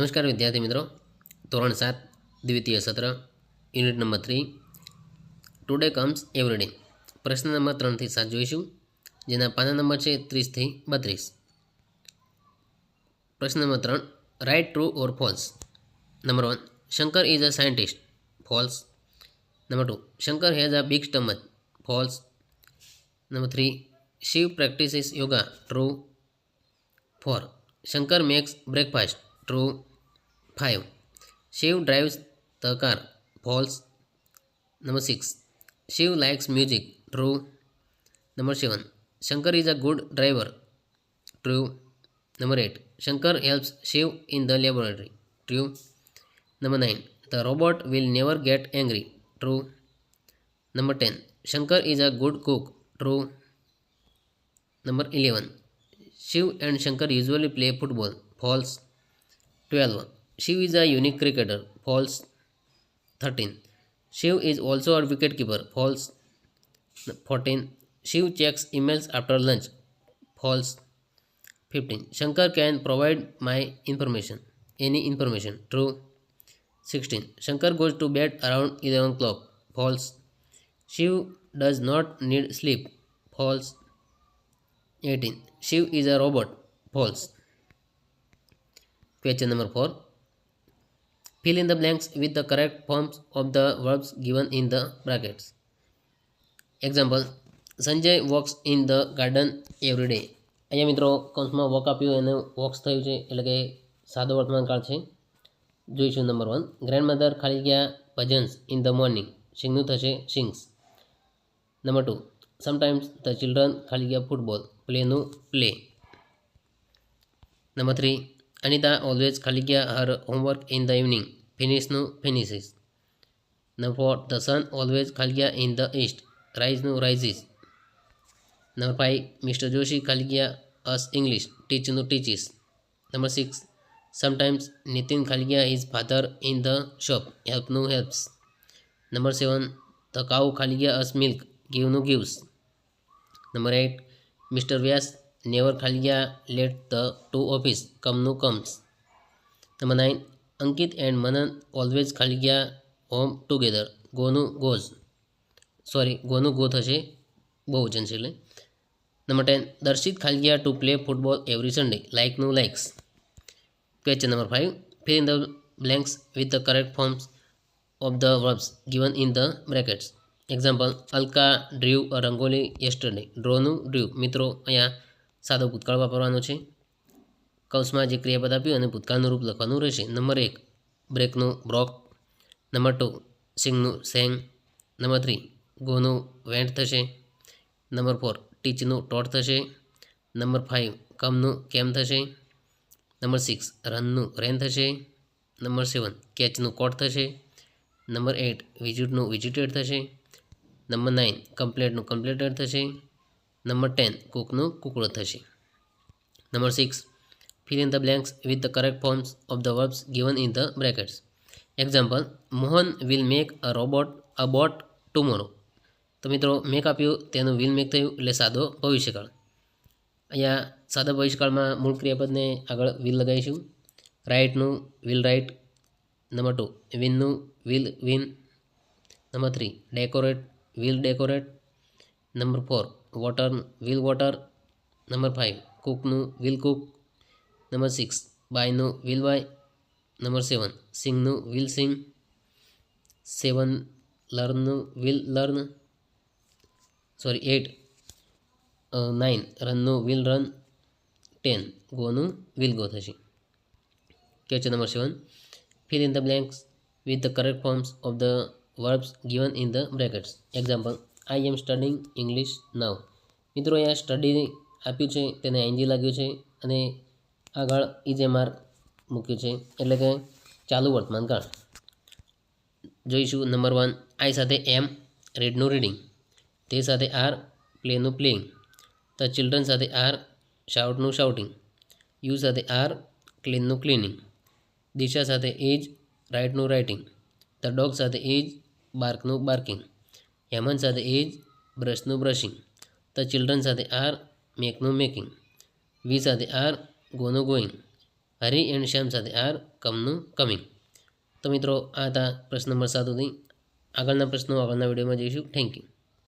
નમસ્કાર વિદ્યાર્થી મિત્રો, ધોરણ 7 દ્વિતીય સત્ર unit number 3 today comes every day પ્રશ્ન નંબર 3 થી 7 જોઈશું, જેના પાના નંબર છે 30 થી 32. પ્રશ્ન number 3, right true or false. Number 1, Shankar is a scientist. False. Number 2, Shankar has a big stomach. False. Number 3, Shiv practices yoga. True. 4, Shankar makes breakfast. True. 5, Shiv drives the car. False. Number 6, Shiv likes music. True. Number 7, Shankar is a good driver. True. Number 8, Shankar helps Shiv in the laboratory. True. Number 9, the robot will never get angry. True. Number 10, Shankar is a good cook. True. Number 11, Shiv and Shankar usually play football. False. 12, Shiv is a unique cricketer. False. 13, Shiv is also a wicketkeeper. False. 14, Shiv checks emails after lunch. False. 15, Shankar can provide my information, any information. True. 16, Shankar goes to bed around 11 o'clock. False. Shiv does not need sleep. False. 18, Shiv is a robot. False. Question number 4. Fill in the blanks with the correct forms of the verbs given in the brackets. Example, Sanjay walks in the garden every day. અહીંયા મિત્રો કૌંસમાં walk આપ્યું એને walks થયું છે, એટલે કે સાદો વર્તમાનકાળ છે. જોઈશું નંબર 1, ગ્રેન્ડમધર ખાલી ગયા ભજન્સ ઇન ધ મોર્નિંગ. સિંગનું થશે sings. Number 2, sometimes the children ખાલી ગયા ફૂટબોલ. પ્લેનું પ્લે. નંબર 3, Anita always ખાલી ગયા her homework in the evening. ફિનિશનું finishes. Number 4, the sun always ખાલી ગયા in the east. રાઇઝનું rises. Number 5, Mr. જોશી ખાલી ગયા us English. ટીચનું teaches. નંબર 6, sometimes નીતિન ખાલી ગયા his father in the shop. હેલ્પનું helps. નંબર 7, the cow ખાલી ગયા us milk. giveનું gives. Number 8, Mr. Vyas never ખાલી ગયા લેટ ધ ટુ ઓફિસ. કમનું comes. Number 9, Ankit and Manan always ખાલી ગયા હોમ ટુગેધર. ગોનું ગોઝ. ગોનું ગો થશે, બહુવચન છે એટલે. નંબર 10, દર્શિત ખાલી ગયા to play football every Sunday. લાઇકનું likes. Question number 5, fill in the blanks with the correct forms of the verbs given in the brackets. Example, Alka drew a rangoli yesterday. ડ્રોનું ડ્રીવ. મિત્રો અહીંયા સાદો ભૂતકાળ વાપરવાનો છે. કૌંસમાં જે ક્રિયાપદ આપ્યું અને ભૂતકાળનું રૂપ લખવાનું રહેશે. નંબર 1, બ્રેકનું બ્રોક. નંબર 2, સિંગનું સેંગ. નંબર 3, ગોનું વેન્ટ થશે. નંબર 4, ટીચનું ટોટ થશે. નંબર 5, કમનું કેમ થશે. નંબર 6, રનનું રેન થશે. નંબર 7, કેચનું કોટ થશે. નંબર 8, વિઝિટનું વિઝિટેડ થશે. નંબર 9, કમ્પ્લેટનું કમ્પ્લેટેડ થશે. નંબર 10, કુકનું કુકડો થશે. Number 6, fill in the blanks with the correct forms of the verbs given in the brackets. Example, Mohan will make a boat tomorrow. તો મિત્રો મેક આપ્યું તેનું વિલ મેક થયું, એટલે સાદો ભવિષ્યકાળ. અહીંયા સાદા ભવિષ્યકાળમાં મૂળ ક્રિયાપદને આગળ વિલ લગાવીશું. રાઇટનું વિલ રાઇટ. નંબર 2, વિનનું will win. Number 3, decorate will decorate. Number 4, water will water. Number 5, કુકનું વિલ કુક. નંબર 6, બાયનું વિલ બાય. નંબર 7, સિંગનું વિલ સિંગ. 7, લર્નનું વિલ લર્ન. 8, 9, રનનું વિલ રન. 10, ગોનું વિલ ગો થશે. Question number 7, fill in the blanks with the correct forms of the verbs given in the brackets. Example, I am studying English now. મિત્રો અહીંયા study આપ્યું છે, તેને NG લાગ્યું છે અને આગળ ઇજેમાર મૂક્યું છે, એટલે કે ચાલુ વર્તમાનકાળ. જોઈશું નંબર 1, આઈ સાથે એમ રીડનું રીડિંગ. તે સાથે આર પ્લેનું પ્લેઇંગ. ધ ચિલ્ડ્રન સાથે આર શાઉટનું શાઉટિંગ. યુ સાથે આર ક્લીનનું ક્લીનિંગ. દિશા સાથે ઇજ રાઇટનું રાઇટિંગ. ધ ડોગ સાથે ઇજ બાર્કનું બાર્કિંગ. હેમંત સાથે ઇજ બ્રશનું બ્રશિંગ. ધ ચિલ્ડ્રન સાથે આર મેકનું મેકિંગ. વી સાથે આર ગોનું ગોઈંગ. હરી એન્ડ શ્યામ સાથે આર કમનું કમિંગ. તો મિત્રો આ હતા પ્રશ્ન નંબર 7 સુધી. આગળના પ્રશ્નો આગળના વિડીયોમાં જોઈશું. Thank you.